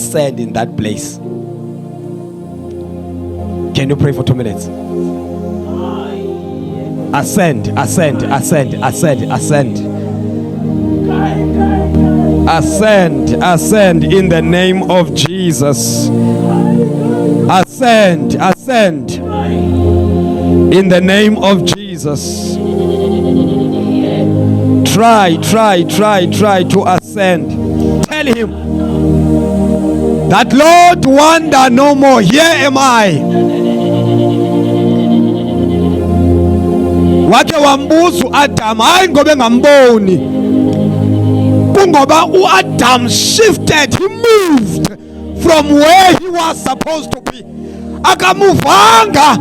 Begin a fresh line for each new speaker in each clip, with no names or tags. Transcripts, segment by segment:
ascend in that place. Can you pray for 2 minutes? Ascend, ascend, ascend, ascend, ascend. Ascend, ascend in the name of Jesus. Ascend, ascend in the name of Jesus. Try to ascend. Tell him that, Lord, wonder no more. Here am I. Wake wambuza uAdam, hayi ngobe ngamboni. Kungoba uAdam shifted, he moved from where he was supposed to be. Akamuvanga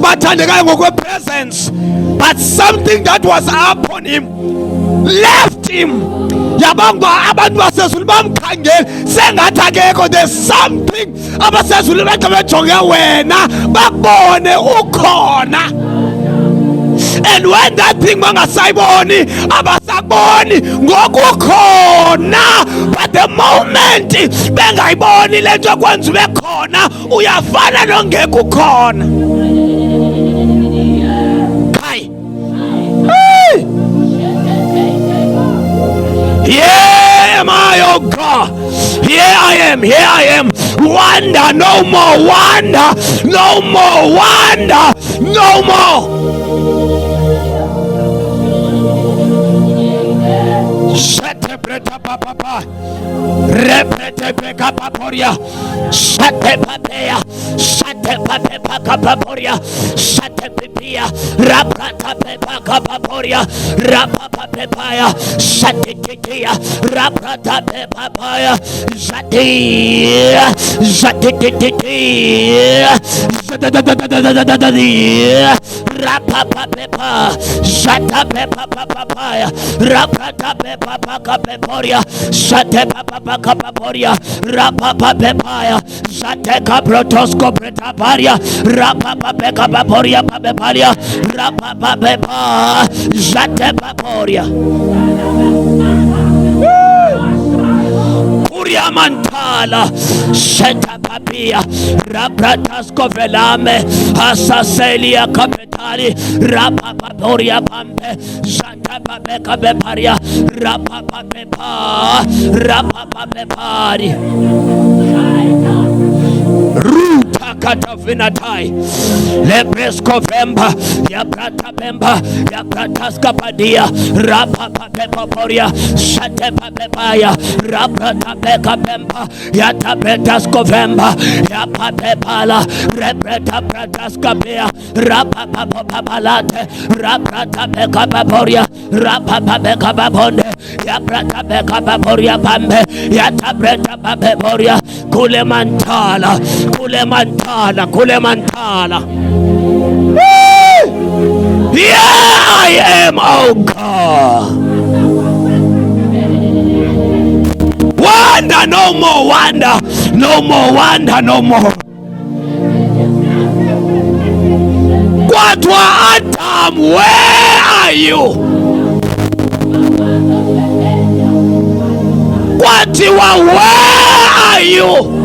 bathandekayo ngokwe presence, but something that was upon him left him. Yabangwa abantu basezulu bamkhangela sengathi akekho. There's something abasezulu bejonge wena bakubone ukhona. And when that thing bangasayiboni abasaboni ngokukhona, but the moment bengayiboni lento kwenza bekhona, uyafana nongekho khona. Kai. Here am I, oh God. Here I am, here I am. Wonder, no more wonder, no more wonder, no more. Shate breta papa, repete peka paporia, shate papea, shate papepa kapaporia, shate pipia, rapata pepa kapaporia, rapapa pepaya, shate titia, rapata pepaya, shate, shate titia, rapapa pepa, shata pepa papaya, rapata pepa kapaporia, shate papa kapaporia, rapapa pepaya, shate kaprotosko pretaparia, rapapa peka paporia papeparia, rapapa pepa, shate paporia. Kuria mantala, sheta papia, rapratasko velame, asaselia kapetali, rapapa poria pampe, shata papeka beparia, rapapa pepa, rapapa pepari. Ruta katavinatai, lebresko vemba, ya prata bemba, ya prataska padia, rapapa pepaporia, shate papepaya, raprata beka bemba, ya tapretasko vemba, ya papepala, repreta prataska bea, rapapa papalate, raprata beka paporia, rapapa beka babonde, ya prata beka paporia bambe, ya tapreta papeporia, kule mantala, kule mantala, kule mantala. Here I am, oh God. Wonder, no more wonder, no more wonder, no more. What were Adam? Where are you? What you are? Where are you?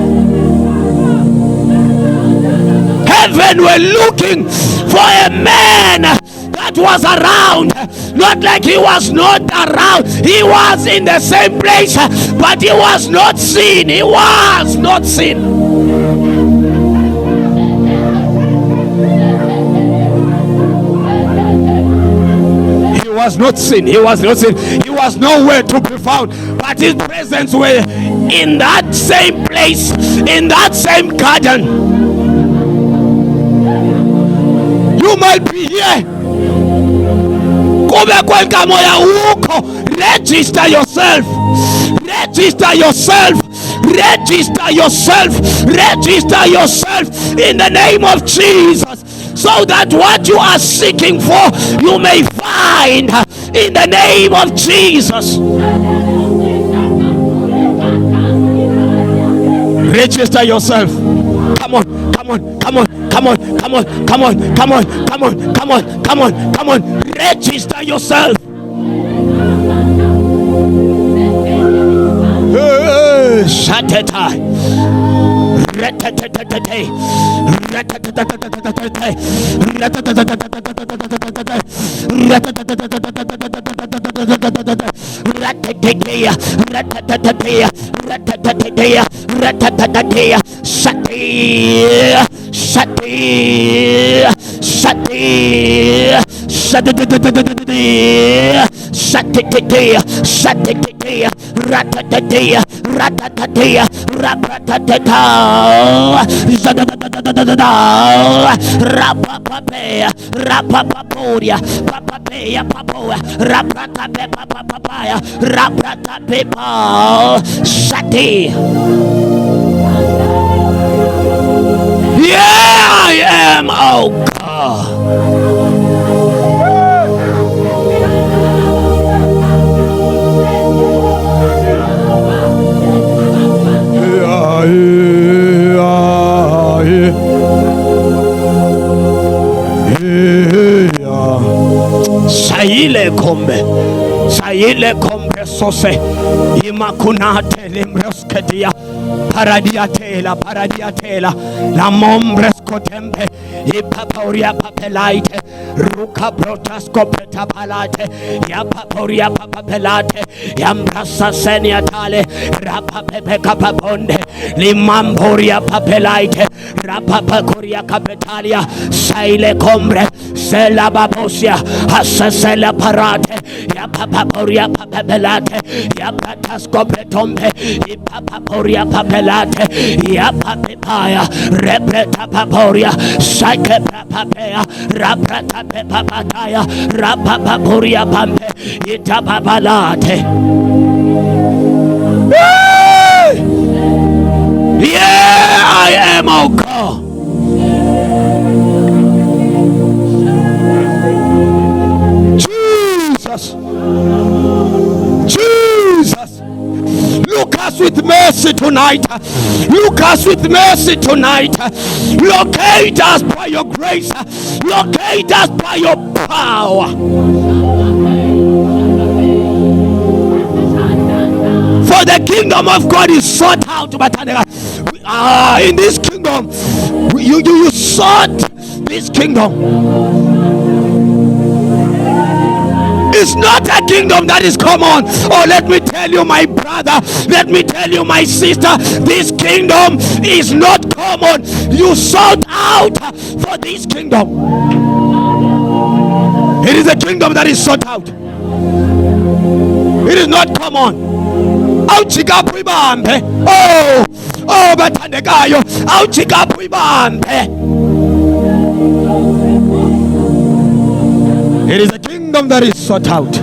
Heaven were looking for a man that was around, not like he was not around. He was in the same place, but he was not seen. He was not seen. He was not seen. He was not seen. He was nowhere to be found, but his presence were in that same place, in that same garden. You might be here. Register yourself. Register yourself. Register yourself. Register yourself in the name of Jesus, so that what you are seeking for you may find in the name of Jesus. Register yourself. Come on, come on, come on, come on, come on, come on, come on, come on, come on, come on, come on. Register yourself. Hey. Shatetai. Rapapaporia, papapea, papoa, rapatape, papapaya, rapatape, shati. Yeah, I am, oh God. Saile kombe sose imakunate limroskedia paradiatela la mombresko tempe ipaporia papelaite ruka brotasko petapalate ya paporia papelate yambrasa seniatale rapapepe kapaponde limamporia papelaite rapapakoria kapetalia saile kombre sela babosia hasasela parate ya papaporia papelate ya patasko petombe ipaporia papelate ya papaya repreta paporia saike papaya raprata papataya rapaporia pampe itapapalate. Yeah, I am, oh God. Jesus, look us with mercy tonight. Look us with mercy tonight. Locate us by your grace. Locate us by your power. For the kingdom of God is sought out, but in this kingdom, you sought this kingdom. It's not a kingdom that is common. Oh, let me tell you, my brother, let me tell you, my sister, this kingdom is not common. You sought out for this kingdom. It is a kingdom that is sought out. It is not common. Oh, batandekayo, it is a kingdom that is sought out.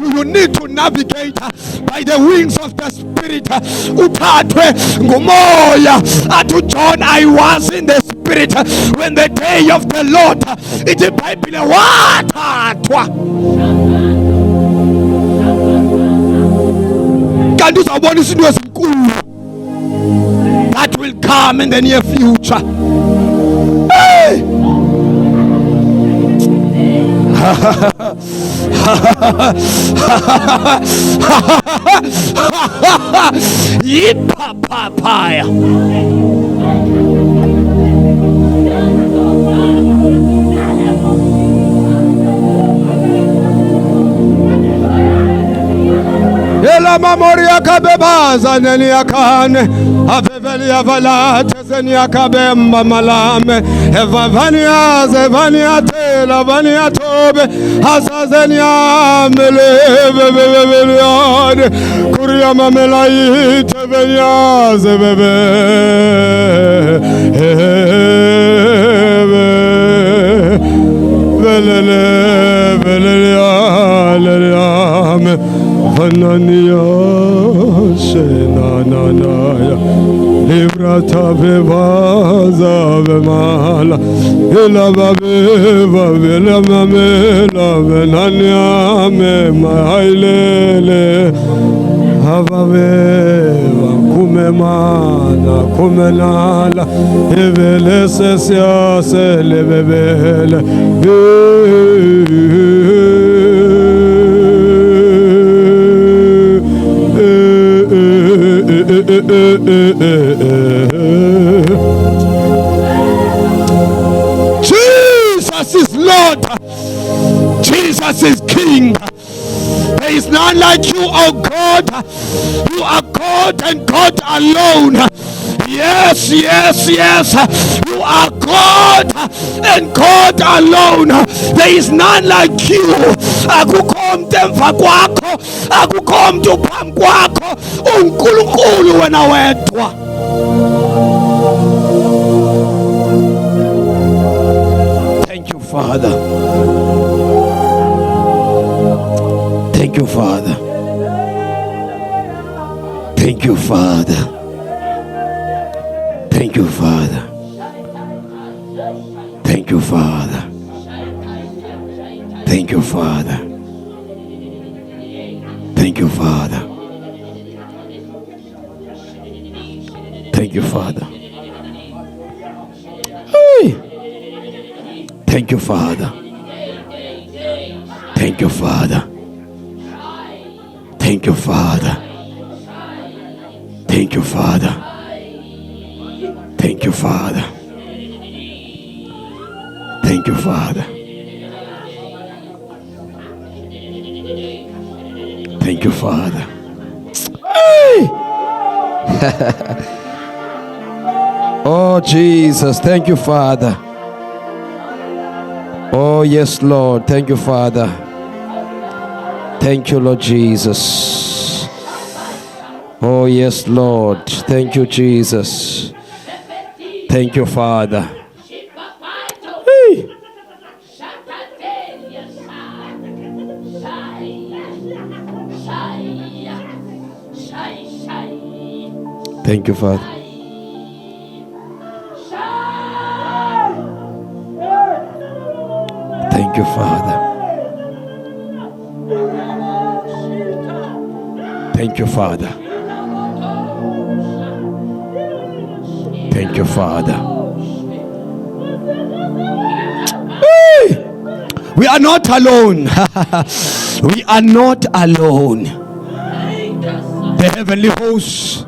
You need to navigate by the wings of the Spirit. Upatwe ngumoya. Atu John, I was in the Spirit when the day of the Lord. It is Bible watatwa. Kandu saboni sinwe sinkulu. That will come in the near future. Hey! Yipapapaya. Ela memoria kabebaza neni yakane aveveli avalate zeni yakabemba malame evavania zevania tela vania tobe hasazenia meleveveveliade kuria mamelai tevenia zeveve velele velele Vanania Senanaya Librata Bevaza Vemala Ilava Beva Velamamela Venania Memailele Havaveva Kumemana Kumenala Evele Sesia Selevele Jesus is Lord. Jesus is King. There is none like you, oh God. You are God and God alone. Yes, yes, yes. You are God and God alone. There is none like you. Akukho mntu emva kwakho, akukho mntu phambi kwakho. UNkulunkulu wena wedwa. Thank you, Father. Thank you, Father. Thank you, Father. Thank you, Father. Thank you, Father. Thank you, Father. Thank you, Father. Thank you, Father. Hey. Thank you, Father. Thank you, Father. Thank you, Father. Thank you, Father. Thank you, Father. Thank you, Father. Thank you, Father. Hey! Oh, Jesus. Thank you, Father. Oh, yes, Lord. Thank you, Father. Thank you, Lord Jesus. Oh, yes, Lord. Thank you, Jesus. Thank you, Father. Hey. Thank you, Father. Thank you, Father. Thank you, Father. Thank you, Father. Hey! We are not alone. We are not alone. The heavenly hosts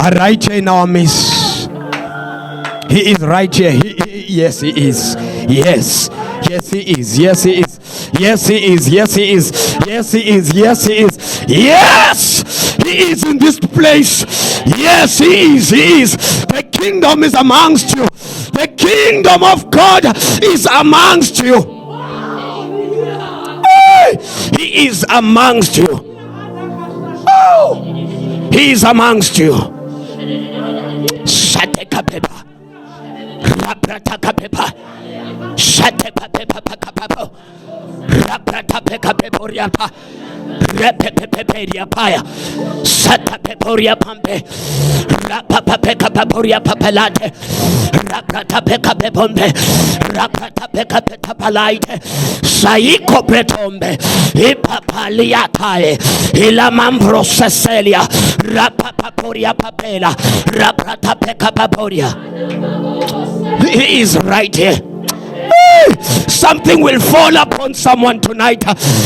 are right here in our midst. He is right here. Yes, he is. Yes. Yes, he is. Yes, he is. Yes, he is. Yes, he is. Yes, he is. Yes, he is. Yes, he is in this place. Yes, he is. He is. The kingdom is amongst you. The kingdom of God is amongst you. Hey, he is amongst you. Oh, he is amongst you. Shateka pepa. Raprataka pepa. Shateka pepa pakapapo. Raprata peka peporiapa. Repepepeperia paya. Sata peporia pampe. Rapapa peka peporia papalate. Raprata peka pepombe. Raprata peka petapalaite. Saiko pretombe. Ipapaliatae. Ilamambro seselia. Rapapaporia papela. Raprata peka paporia. He is right here. Something will fall upon someone tonight.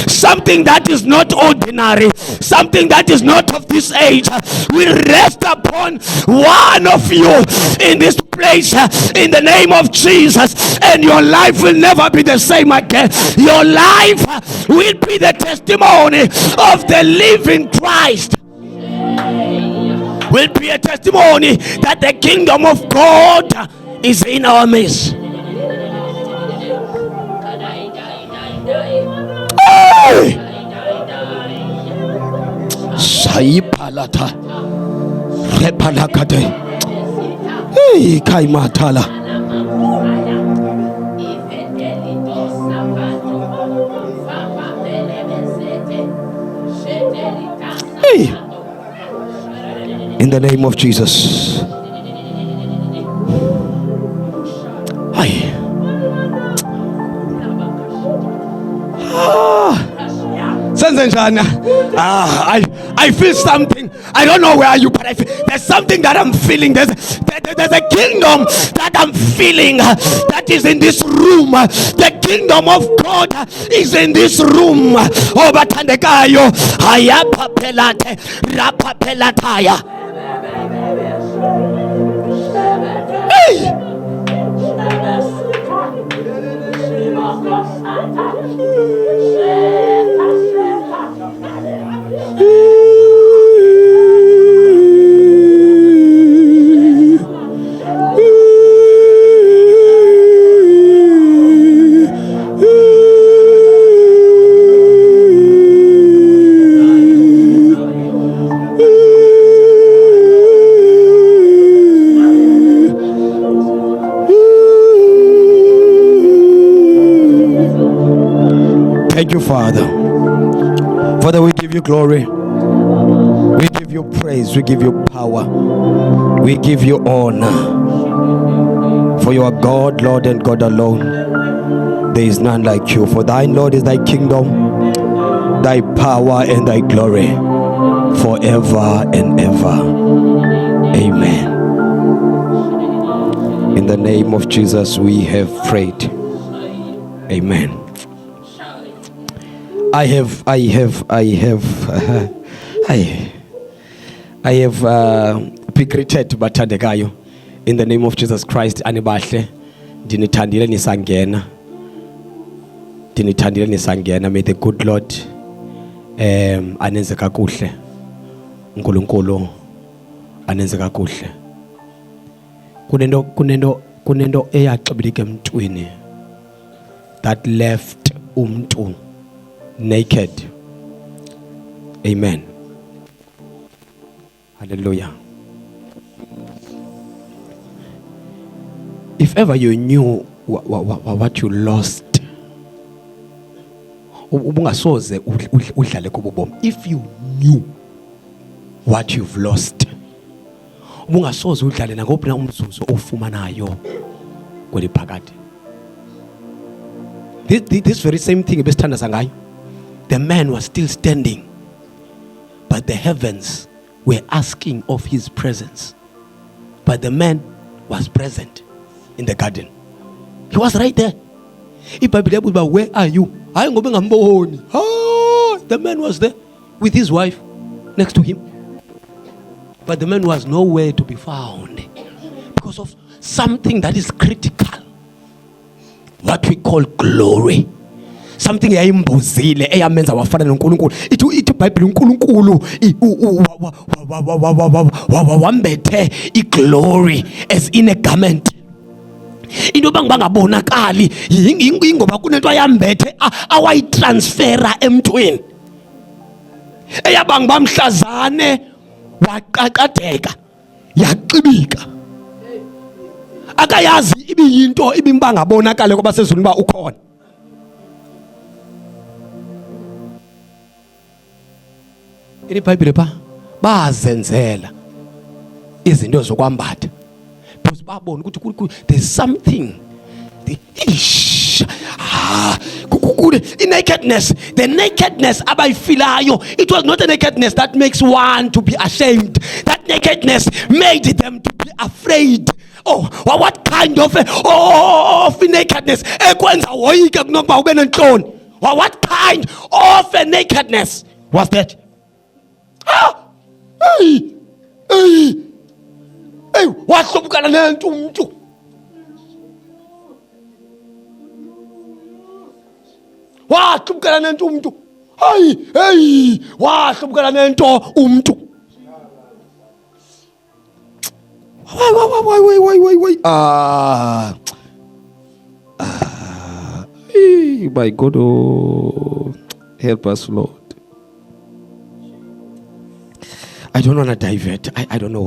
Something that is not ordinary. Something that is not of this age will rest upon one of you in this place in the name of Jesus. And your life will never be the same again. Your life will be the testimony of the living Christ. Will be a testimony that the kingdom of God is in our midst. Hey! Saipalata Repalakate. Hey, Kaimatala. Hey! In the name of Jesus. Hey. I feel something. I don't know where are you, but I feel there's something that I'm feeling. There's a kingdom that I'm feeling that is in this room. The kingdom of God is in this room. Oh, batandekayo ayapapelate rapapelataya. Hey! Thank you, Father. Father, we give you glory. We give you praise. We give you power. We give you honor. For you are God, Lord, and God alone. There is none like you. For thine, Lord, is thy kingdom, thy power, and thy glory, forever and ever. Amen. In the name of Jesus, we have prayed. Amen. I have picketed bathandekayo in the name of Jesus Christ. Anibahle dinithandile nisangena may the good Lord anenze kakuhle, uNkulunkulu anenze kakuhle. Kunento eyaxibika emntwini that left umntu naked. Amen. Hallelujah. If ever you knew what you lost, if you knew what you've lost, this very same thing, the man was still standing, but the heavens were asking of his presence. But the man was present in the garden. He was right there. Where are you? The man was there with his wife next to him. But the man was nowhere to be found because of something that is critical. What we call glory. Something eyayimbuzile eyamenza wafana noNkulunkulu. Ithi iBhayibheli uNkulunkulu wambethe iglory as in a garment. Into bangabonakali ingoba kunento ayambethe awayitransfera emntwini. Eyabanga bamhlazane waqaqadeka yaqibika. Akayazi ibiyinto ibimbangabonakala ngoba sezulwini ba ukhona. In iBhayibheli bazenzela izinto zokwambatha because babona ukuthi there's something the nakedness abayifilayo, it was not a nakedness that makes one to be ashamed. That nakedness made them to be afraid. Oh, what kind of nakedness ekwenza woyike kunokuba ube nenhloni? What kind of a nakedness was that? Hey, wahlobukana nento umuntu. Wahlobukana nento umuntu. Hey, wahlobukana nento umuntu. Why? My God, oh, help us, Lord. I don't want to divert. I don't know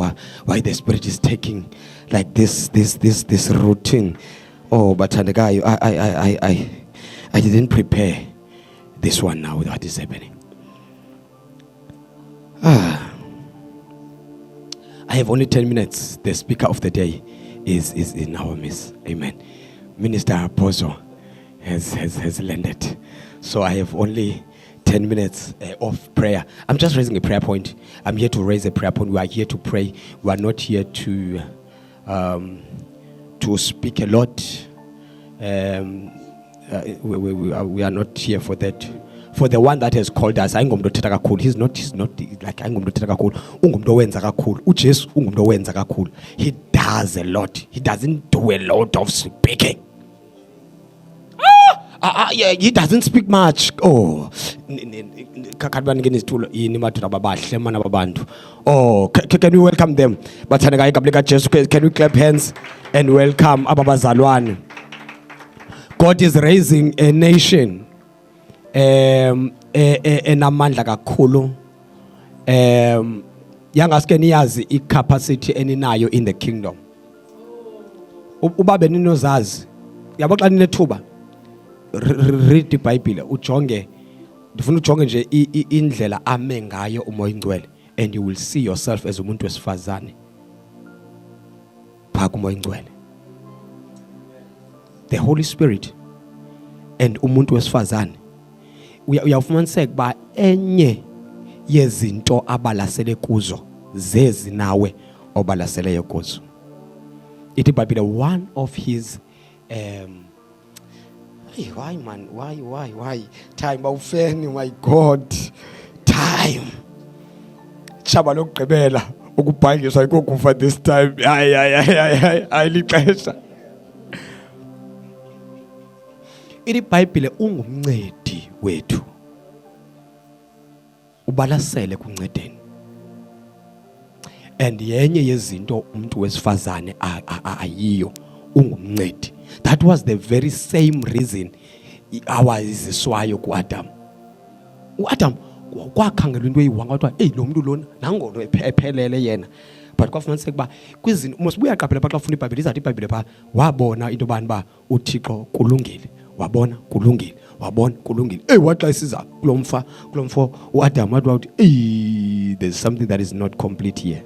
why the Spirit is taking like this routine. Oh, but the guy, I didn't prepare this one now. What is happening? I have only 10 minutes. The speaker of the day is in our midst. Amen. Minister Apostle has landed. So I have only 10 minutes of prayer. I'm just raising a prayer point. I'm here to raise a prayer point. We are here to pray. We are not here to speak a lot. We are not here for that. For the one that has called us, he's not like he does a lot. He doesn't do a lot of speaking. Yeah, he doesn't speak much. Oh, can we welcome them? Can we clap hands and welcome Ababazalwan? God is raising a nation. Enamandla kakhulu. Yangaske niyazi icapacity eninayo in the kingdom. Uba beninozazi. Yabo xa ninethuba. Read the Bible. Ujonge. Ndifuna ujonge nje indlela ame ngayo umoya ingcwele, and you will see yourself as umuntu wesifazane. Phaka umoya ingcwele. The Holy Spirit and umuntu wesifazane. Uyafumaniseka ba enye yezinto abalasele kuzo zezi nawe obalaseleyo kuzo. Ithi Bible one of his why man, why time awufeni, my God, time chaba lokugqibela ukubhangiswa ikokufa this time ayilixesha. Ithi Bible ungumncedi wethu, ubalasele kuncedeni. And yenye yezinto umuntu wesifazane ayiyo ungumncedi. That was the very same reason awayiziswayo kuAdam. uAdam kwakhangelwa into eyiwanga kodwa lo muntu lona nangolo ephelele yena. But kwafumaniseka kuba kwizinto mosibuya qaphela xa ufuna iBhayibhile izathi iBhayibhile pha wabona into bani ba uThixo kulungile. Wabona kulungile, wabona kulungile. Waxa isiza kulomfa uAdam wathi there's something that is not complete here.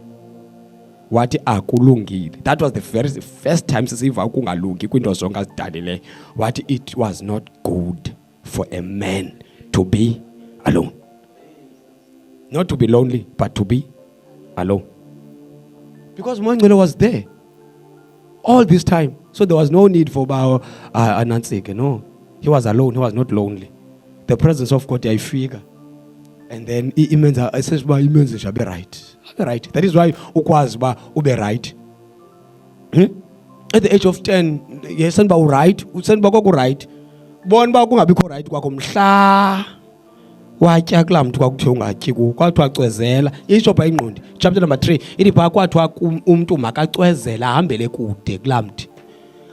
Wathi akulungile. That was the first time sisiva ukungalungi kwinto zonke azidalileyo. Wathi it was not good for a man to be alone. Not to be lonely, but to be alone. Because Moingelo was there all this time. So there was no need for Nansike. No. He was alone. He was not lonely. The presence of God, I figure. And then it means it shall be right. Be right. That is why ukwazi ba ube right. At the age of 10, yes, and ba right, usen ba ko right. Bon ba kungabikho right kwakho mhla watya kulaa mntu kwakuthiwa ungatyi kuwo kwathiwa cwezela. Isho pha ingqondi chapter number 3 ithi pha kwathiwa umntu makacwezela ahambele kude kulaa mthi.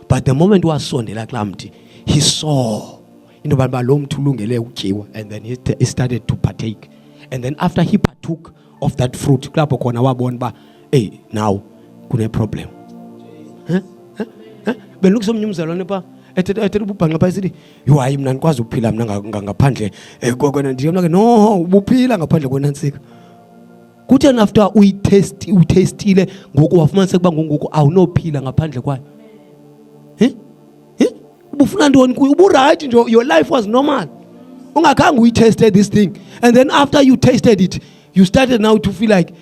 But the moment wasondela kulaa mthi, he saw into yokuba lo mntu ulungele utyiwa, and then he started to partake. And then after he partook of that fruit, kulapho khona wabona uba now kune problem. Benilukisa umnyumzalwane pha ethetha ububhanqa pha esithi hayi mna ndikwazi ukuphila mna ngaphandle kokona ndiyomna no ubuphila ngaphandle kwenantsika. Kuthi after utestile ngoku wafumaniseka uba ngoku awunophila ngaphandle kwayo. Ubufuna ntoni kuyo? Uburight nje, your life was normal. Ungakhange uyitested this thing, and then after you tasted it, you started now to feel like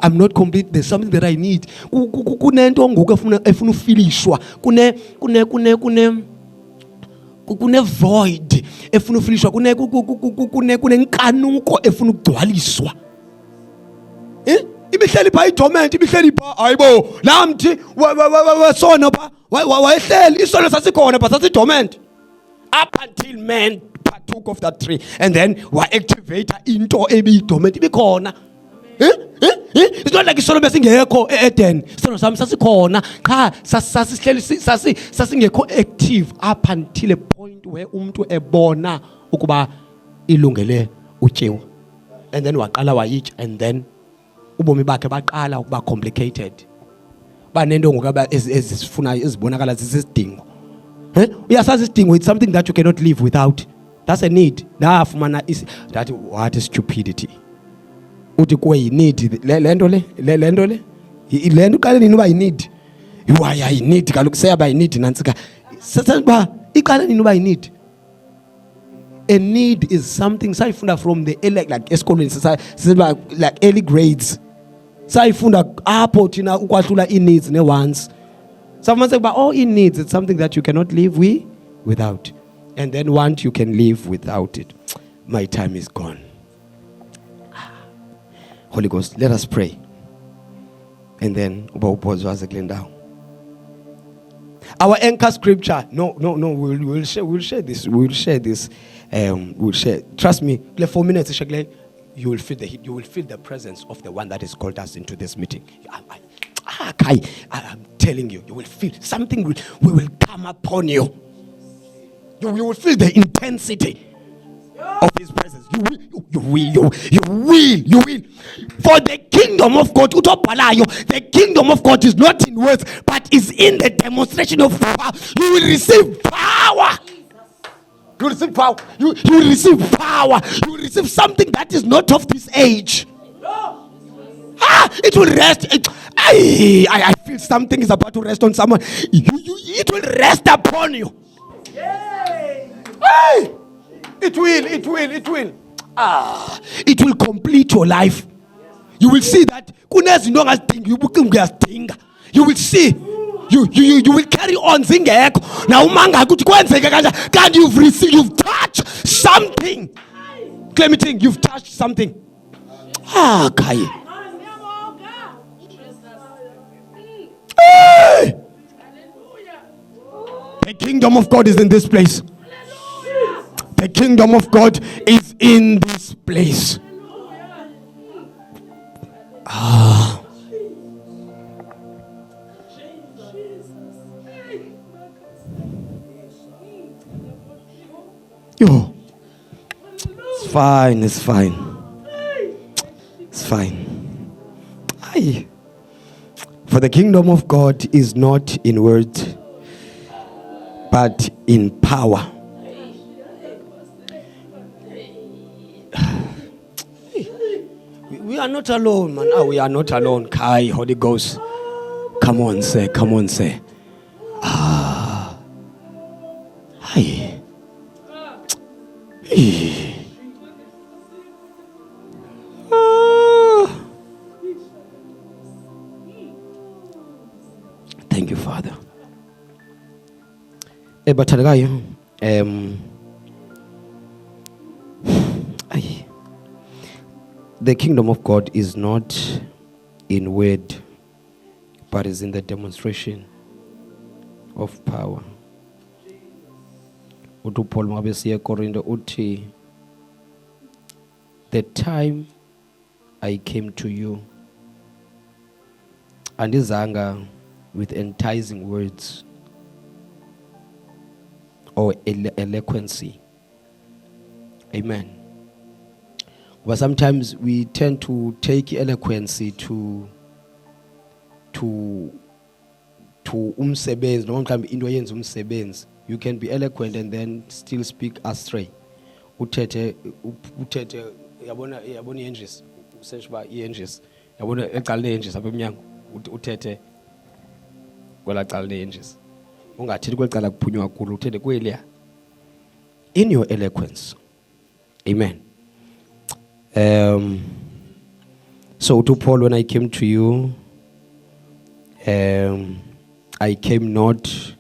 I'm not complete, there's something that I need. Kunento ngoku efuna ufilishwa, kune void efuna ufilishwa, kune nkanuko efuna ukugcwaliswa. Ibihleli pha itorment, ibihleli pha hayibo laa mthi wesona pha wayehleli isono sasikhona pha sasi-dormant up until man partook of that tree, and then wa-activate into ebiyi-dormant ibikhona. It's not like isono besingekho e-Eden. Isono sami sasikhona qha sasihleli sasingekho active up until a point where umuntu ebona ukuba ilungele utyiwa, and then waqala wayitya, and then ubomi bakhe baqala ukuba complicated. Banento ngoku ezifuna ezibonakala zisidingo. Uyasazi isidingo, it's something that you cannot live without. That's a need. Ndafumana that what is stupidity. Uthi kuwe yi-need lento qale nini uba yi-need. Why yi-need kaloku seyaba yi-need nantsika. Sasaba iqale nini uba yi-need.
A need is something sayifunda from the early, like esikolweni like early grades. Sayifunda apho thina ukwahlula i-needs ne-wants. Someone say, but all in needs, it's something that you cannot live without. And then want you can live without it. My time is gone. Holy Ghost, let us pray. And then our anchor scripture. No, we'll share this. We'll share. Trust me, 4 minutes, you will feel the heat. You will feel the presence of the one that has called us into this meeting. I'm telling you, you will feel something will come upon you. You will feel the intensity of his presence. You will. For the kingdom of God, the kingdom of God is not in words, but is in the demonstration of power. You will receive power. You will receive power. You will receive power. You will receive something that is not of this age. It will rest. I feel something is about to rest on someone. It will rest upon you. It will. It will complete your life. You will see that. You will see. You will carry on. Now, you've touched something. Claiming you've touched something. Kai. The kingdom of God is in this place. The kingdom of God is in this place. Yo. It's fine. Aye. For the kingdom of God is not in word, but in power. We are not alone, man. We are not alone. Kai, Holy Ghost. Come on, say. Hi. Thank you, Father. The kingdom of God is not in word, but is in the demonstration of power. Paul Mabesiya Korinda uthi, the time I came to you, andizanga with enticing words or eloquency. Amen. But sometimes we tend to take eloquency to umsebenzi, noma mhlawumbe into yenza umsebenzi. You can be eloquent and then still speak astray. Uthethe yabona iengines, usearch ba iengines. Yabona ecala leengines apha emnyango, uthethe kwela cala leengines. Ungathethi kwecala kuphunywa kakhulu, uthethe kweliya. In your eloquence. Amen. So to Paul, when I came to you, I came not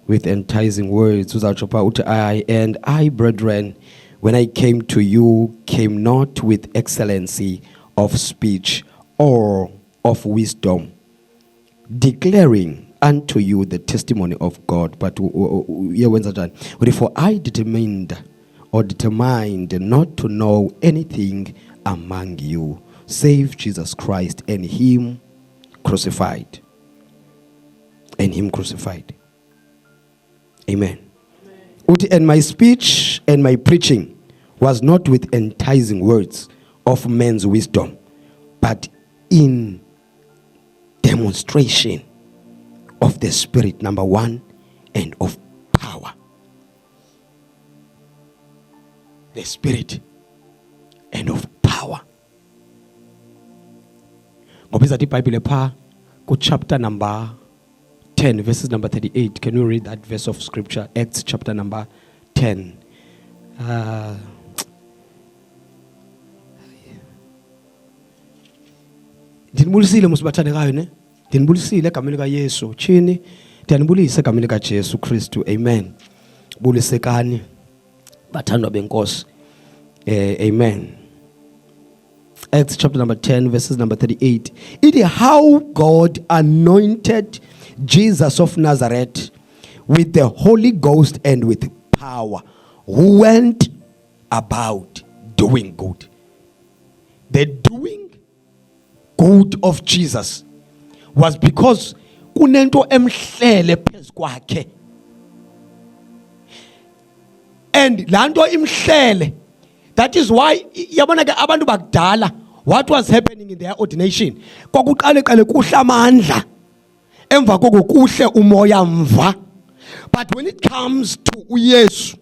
with enticing words. And I, brethren, when I came to you, came not with excellency of speech or of wisdom, declaring unto you the testimony of God. But for I determined not to know anything among you save Jesus Christ and him crucified. Amen. And my speech and my preaching was not with enticing words of men's wisdom, but in demonstration of the Spirit, number one, and of power. The Spirit and of power. Ngoba the Bible pa ku chapter number 10 verses number 38. Can you read that verse of scripture? Acts chapter number 10. Ndinibulisile musibathandekayo ne? Ndinibulisile egameni likaYesu. Chini ndiyanibulisa egameni likaJesu Kristu. Amen. Bulisekani bathandwa benkosi. Amen. Acts chapter number 10 verses number 38. It is how God anointed Jesus of Nazareth with the Holy Ghost and with power, who went about doing good. The doing good of Jesus was because kunento emhlele phezu kwakhe, and lanto imhlele. That is why yabona ke abantu bakudala, what was happening in their ordination, kwakuqale kuhle amandla, emva koko kuhle umoya mva. But when it comes to uYesu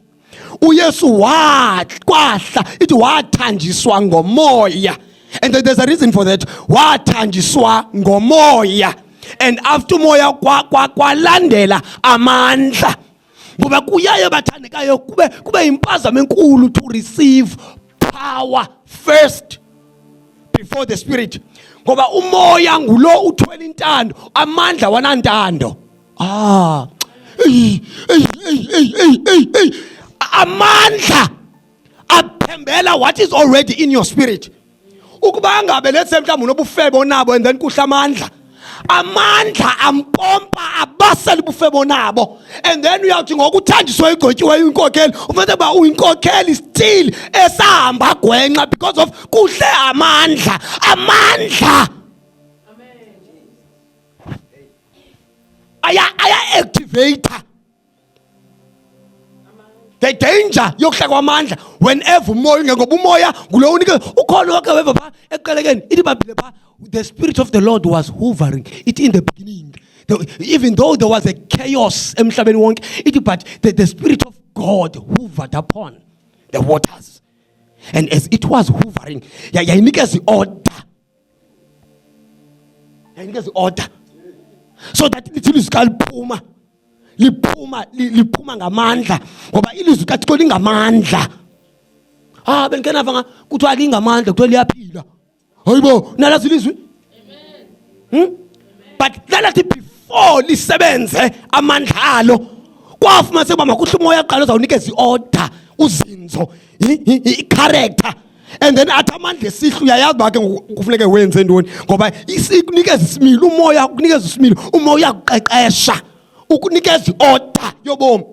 kwahla ithi wathanjiswa ngomoya. And there's a reason for that. Wathanjiswa ngomoya. And after moya kwalandela amandla. Ngoba kuyaye bathandekayo kube impazamo enkulu to receive power first before the spirit. Ngoba umoya ngulo uthwele intando, amandla wanantando. Amandla aphembela what is already in your spirit. Ukuba ngabe let's say mhlawumbe unobufebe onabo and then kuhla amandla ampompa abasela ubufebe onabo, and then uyawuthi ngokuthanjiswa igotyiweyo inkokheli ufanele ba uyinkokheli still esahamba gwenxa because of kuhle amandla. Aya activator. The danger yokuhla kwamandla whenever umoya ngoba umoya ngulo unike ukhona wonke weva pha eqelekeni ithi babhile pha. The Spirit of the Lord was hovering it in the beginning, even though there was a chaos emhlabeni wonke ithi, but the Spirit of God hovered upon the waters, and as it was hovering yayinikeza order so that lithi lizwi liphuma ngamandla, ngoba ilizwi kaThixo lingamandla. Benkenava kuthiwa lingamandla kuthiwa liyaphila. Hayibo nalazi ilizwi. But lalathi before lisebenze amandla alo kwafuma sekuba makuhle umoya aqala uzawunikeza iorder, uzinzo, i-character, and then athi amandla esihlu uyayazi ba ke kufuneke wenze ntoni, ngoba isikunikeza isimilo umoya, ukunikeza isimilo umoya uqeqesha ukunikeza iorder yobomi.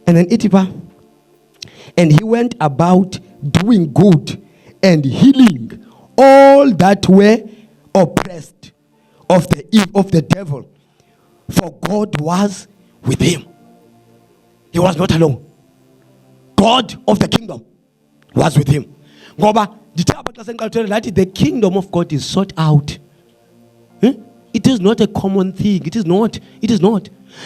And then itipa, and he went about doing good and healing all that were oppressed of the devil, for God was with him. He was not alone. God of the kingdom was with him. Ngoba the kingdom of God is sought out. It is not a common thing. It is not.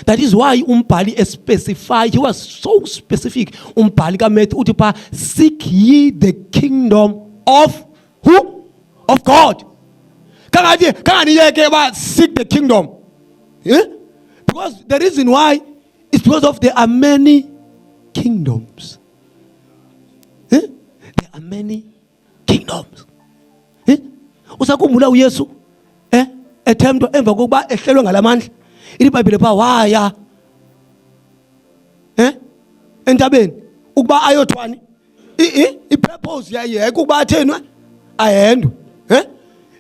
That is why umbhali specify. He was so specific. Umbhali kaMatthew utipa, seek ye the kingdom of who? Of God. Kangani seek the kingdom. Because the reason why is because of there are many kingdoms. There are many kingdoms. Usakhumbula uYesu ethemba emva kokuba ehlelwe ngalamandla iBhayibhile pha waya entabeni ukuba ayothwani ipurpose yaye ukuba athenwe ahendwe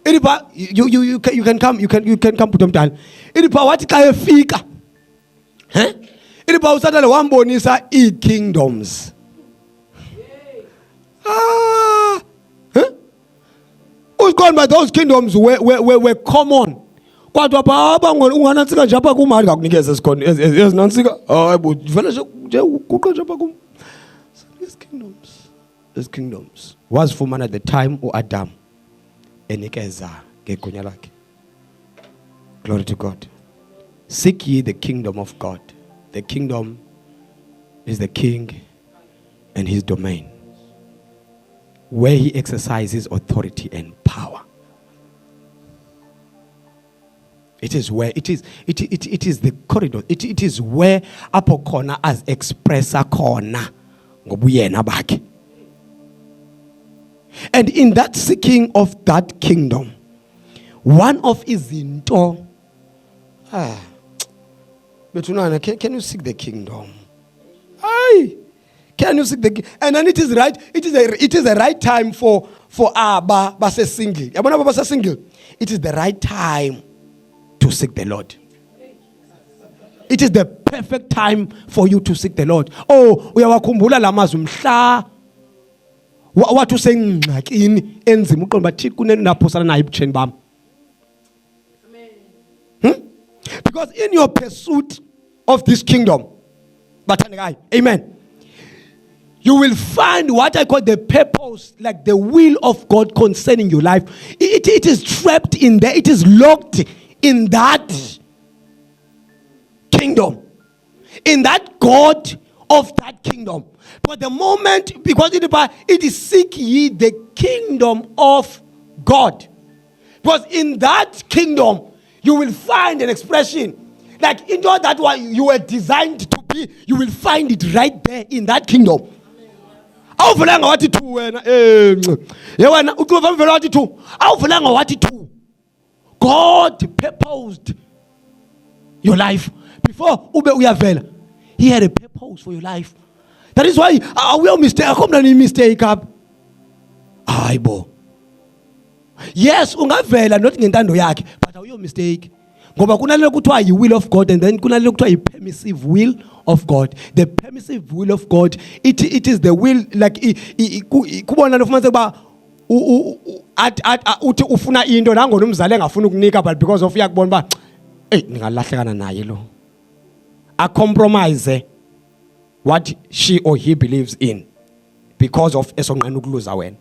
ilipha you can come Bhuti Omdala. Ilipha wathi xa efika ilipha uSathane wambonisa iikingdoms. But those kingdoms were common. Kodwa pha unganantsika nje apha kumali ngakunikeza esikhona ezinantsika hayibo vele nje uguqa nje apha kum. These kingdoms wazifumana at the time uAdam enikeza ngegunya lakhe. Glory to God. Seek ye the kingdom of God. The kingdom is the king and his domain, where he exercises authority and power.
It is where it is the corridor. It is where apho khona as expressa khona ngobuyena bakhe. And in that seeking of that kingdom, one of izinto Betunana, can you seek the kingdom? Aye. Can you seek the and then it is right, it is a right time for Abba base single. Yabona base single. It is the right time to seek the Lord. It is the perfect time for you to seek the Lord. Oh, uyawakhumbula lamazwi mhla wathi usengxakini enzima uqonda bathi kunenaphosana naye ebutheni bam. Because in your pursuit of this kingdom, amen, you will find what I call the purpose, like the will of God concerning your life. It is trapped in there. It is locked in that kingdom, in that God of that kingdom. But the moment, because it is seek ye the kingdom of God. Because in that kingdom, you will find an expression like in that what you were designed to be. You will find it right there in that kingdom. God purposed your life before He had a purpose for your life. That is why I will mistake up. Yes, ungavela not ngentando yakhe, but awuyo mistake. Ngoba kunalelo kuthiwa yi will of God, and then kunalelo kuthiwa yi permissive will of God. The permissive will of God, it is the will like kubona lofumanise kuba uthi ufuna into nangona umzali engafuna ukunika, but because of uyakubona ba ningalahlekana naye lo. A compromise what she or he believes in because of esonqena ukuluza wena.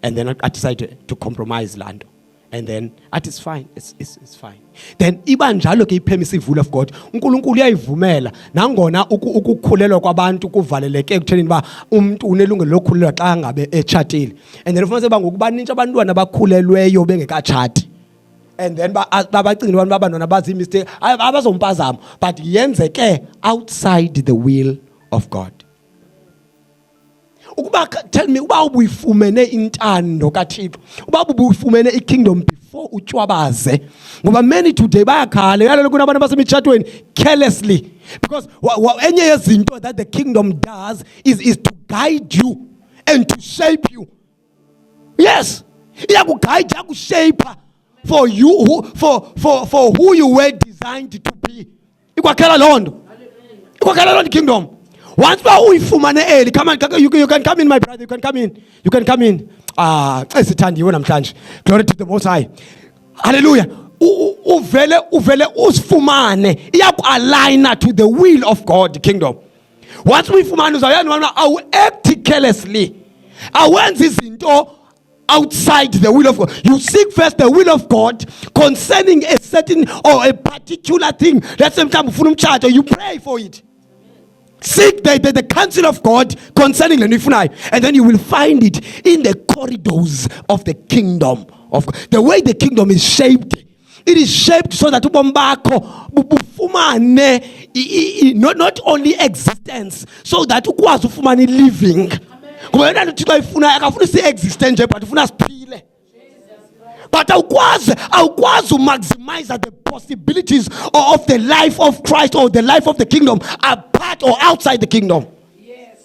And then I decided to compromise land. And then it's fine. It's fine. Then iba njalo ke permissive will of God. uNkulunkulu uyayivumela nangona ukukhulelwa kwabantu kuvaleleke ekuthenini ba umuntu unelungelo lokukhulelwa xa ngabe etshatile. And then ufumanise ba ngokubanintsha abantwana bakhulelweyo bengekatshati. And then babacingile abantu babantwana bazi mistake abazompazamo, but yenzeke outside the will of God. Tell me, uba ubuyifumene intando kaThixo, uba ubuyifumene ikingdom before utshwabaze. Ngoba many today bayakhala yalo kunabantu basemitshatweni carelessly, because enye yezinto that the kingdom does is to guide you and to shape you. Yes, iyakuguide, iyakushape for you for who you were designed to be. Ikwakhela londo. Ikwakhela londo kingdom. Once we come on, you can come in, my brother. You can come in. You can come in. Glory to the Most High. Hallelujah. Uvele usfumane. Align to the will of God, the kingdom. Once we fumane, I will act carelessly. I want this into outside the will of God. You seek first the will of God concerning a certain or a particular thing. That's sometimes charge, or you pray for it. Seek the counsel of God concerning the Nifunai, and then you will find it in the corridors of the kingdom of God. The way the kingdom is shaped, it is shaped so that not only existence, so that ukwazi ufumane living. But awukwazi to maximize the possibilities of the life of Christ or the life of the kingdom apart or outside the kingdom. Yes.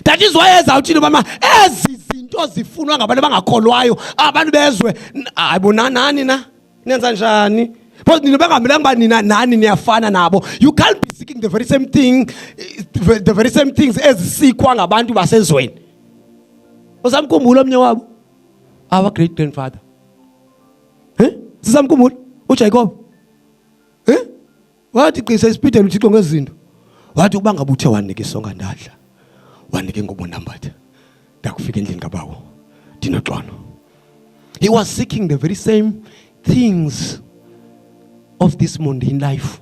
That is why ezawuthini mama ezizinto zifunwa ngabantu abangakholwayo abantu bezwe ayibonanani na nenza njani because nina bangamelanga ba nina nani niyafana nabo. You can't be seeking the very same things ezisikwa ngabantu basezweni. Usamkhumbula omnye wabo our great grandfather sisamkhumbula uJacob wathi qisa isipithela uThixo ngezinto wathi ukuba ngabe uthe wanika isonga ndadla wanika ingubo ndambatha ndakufika endlini kabawo ndinoxolo. He was seeking the very same things of this mundane life.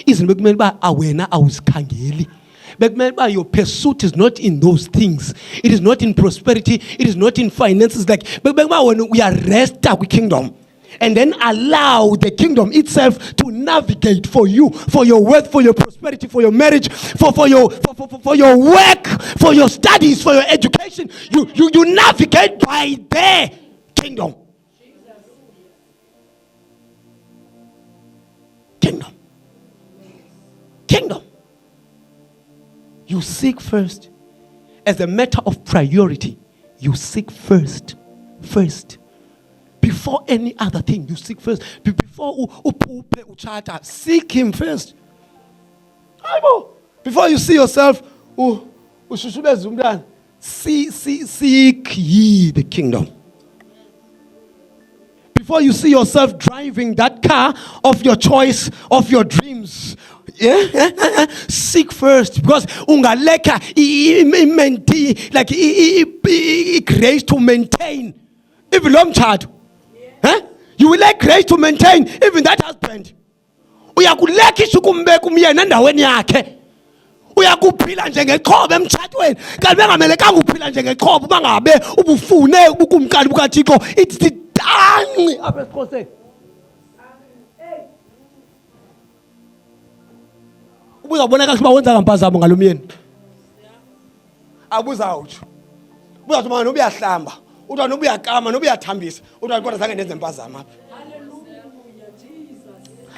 Izinto bekumele ba awena awuzikhangeli. Your pursuit is not in those things. It is not in prosperity. It is not in finances. Like we are rest with kingdom.
and then allow the kingdom itself to navigate for you, for your wealth, for your prosperity, for your marriage, for your work, for your studies, for your education. You navigate by their kingdom. Kingdom. You seek first. As a matter of priority, you seek first. Before any other thing, you seek first. Before seek him first. Before you see yourself, seek ye the kingdom. Before you see yourself driving that car of your choice, of your dreams, seek first, because ungaleka grace to maintain even long child. You will lack grace to maintain even that husband. Uyakuleka isukumbeka umyeni endaweni yakhe. Uyakuphila njengexhobo emtshatweni. Kanti bengamelekanga uphila njengexhobo bangabe ubufune ubukumkani bukaThixo. It's the dani apha esiXhoseni. Ubuzabona kahle uba wenza ngampazamo ngalomyeni. Abuzawutsho. Ubuzathi manje ubuyahlamba, uthi ubuyakama nobuyathambisa, uthi kodwa zange ndenze impazamo apha.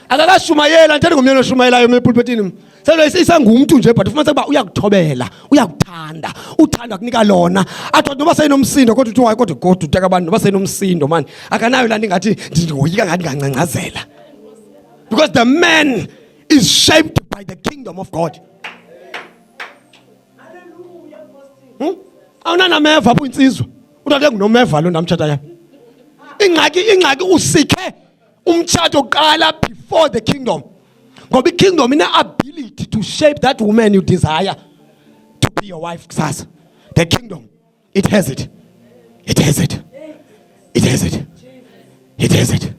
Akakashumayela nje ngomyeni oshumayelayo epulpitini. Sele isangumntu nje but ufumanise ukuba uyakuthobela, uyakuthanda, uthanda kunika lona. Athi noba seyinomsindo kodwa uthi hayi kodwa God uteka abantu noba seyinomsindo man. Akanayo laa nto ngathi ndiyoyika ngathi ngancangcazela. Because the man is shaped by the kingdom of God. Awunanameva apho insizwa. Uthi ngunomeva lo namtshata yakhe. Ingxaki usike umtshato qala before the kingdom. Ngoba kingdom ina ability to shape that woman you desire to be your wife kusasa. The kingdom, it has it. It has it. It has it. It has it.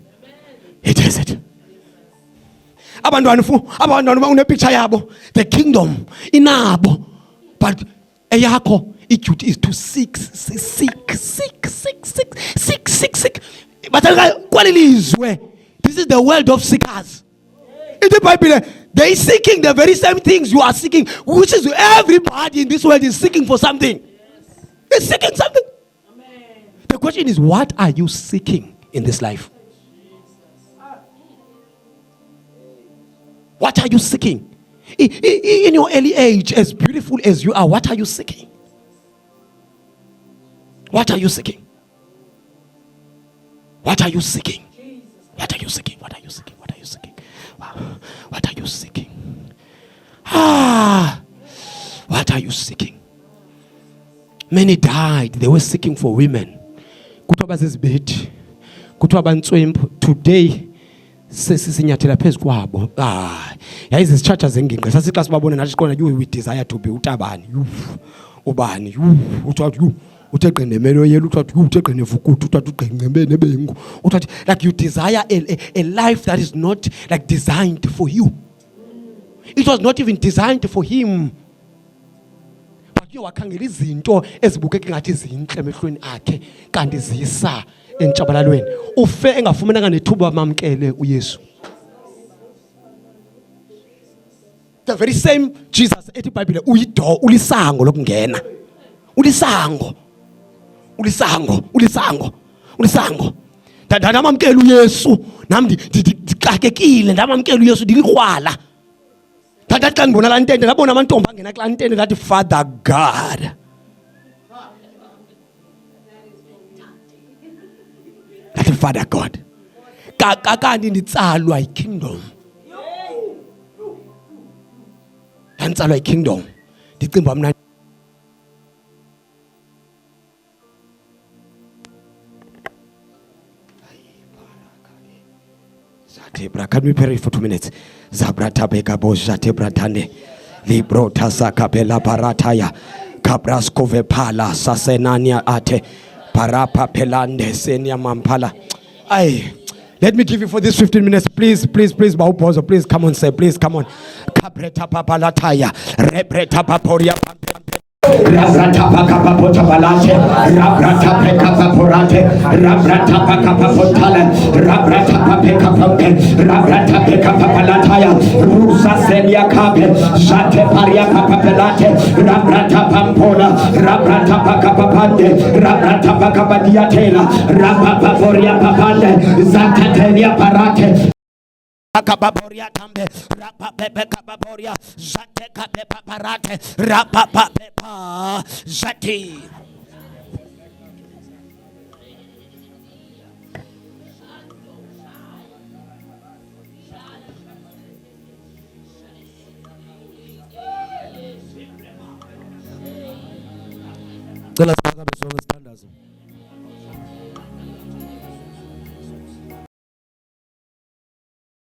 It has it. Abantwana une picture yabo. The kingdom inabo. But eyakho duty is to seek. But this is the world of seekers. In the Bible, they seeking the very same things you are seeking, which is everybody in this world is seeking for something. It's seeking something. Amen. The question is, what are you seeking in this life? What are you seeking? In your early age, as beautiful as you are, what are you seeking? What are you seeking? What are you seeking? What are you seeking? What are you seeking? What are you seeking? What are you seeking? What are you seeking? Many died. They were seeking for women. Today, sesinyathela phezu kwabo. Yayizi izitshatsha zengingqi sasixa sibabone nathi sikhona you desire to be utabani. Ubani. Uthi uthe nemelo yelo uthi uthe nevukuthi uthi ngcembe nebengu uthi like you desire a life that is not like designed for you. It was not even designed for him. But you wakhangela izinto ezibukeka ngathi zinhle emehlweni akhe kanti zisa entshabalalweni. Ufe engafumananga nethuba bamamkele uYesu. The very same Jesus ethi iBhayibhile uyidoor ulisango lokungena. Ulisango. Ndamamkela uYesu nami ndixakekile ndamamkela uYesu ndilikrwala. Thatha xa ngibona laa ntente ndabona amantombi angena kulaa ntente ndathi Father God. Ndathi Father God. Kanti nditsalwa ikingdom. Nditsalwa ikingdom. Ndicimba mna can we pray for 2 minutes? Zabrata beka bojate bratane. Libro tasaka bela barataya. Kabraskove pala sasenania ate. Parapa pelande senia mampala. Let me give you for this 15 minutes. Please, Baupozo. Please come on, say, please come on. Kabreta papalataya. Rebreta paporia.
Rabrata pakapapota balate, rabrata pekapaporate, rabrata pakapapotale, rabrata papekapampe, rabrata pekapapalataya, rusa selia kape, jate paria papapelate, rabrata pampola, rabrata pakapapande, rabrata pakapadiatela, rapapaporia papande, zatatelia parate. Kababoria tambe rapa pepe kababoria zate kape paparate rapa pepa zati. Tell us about the standards.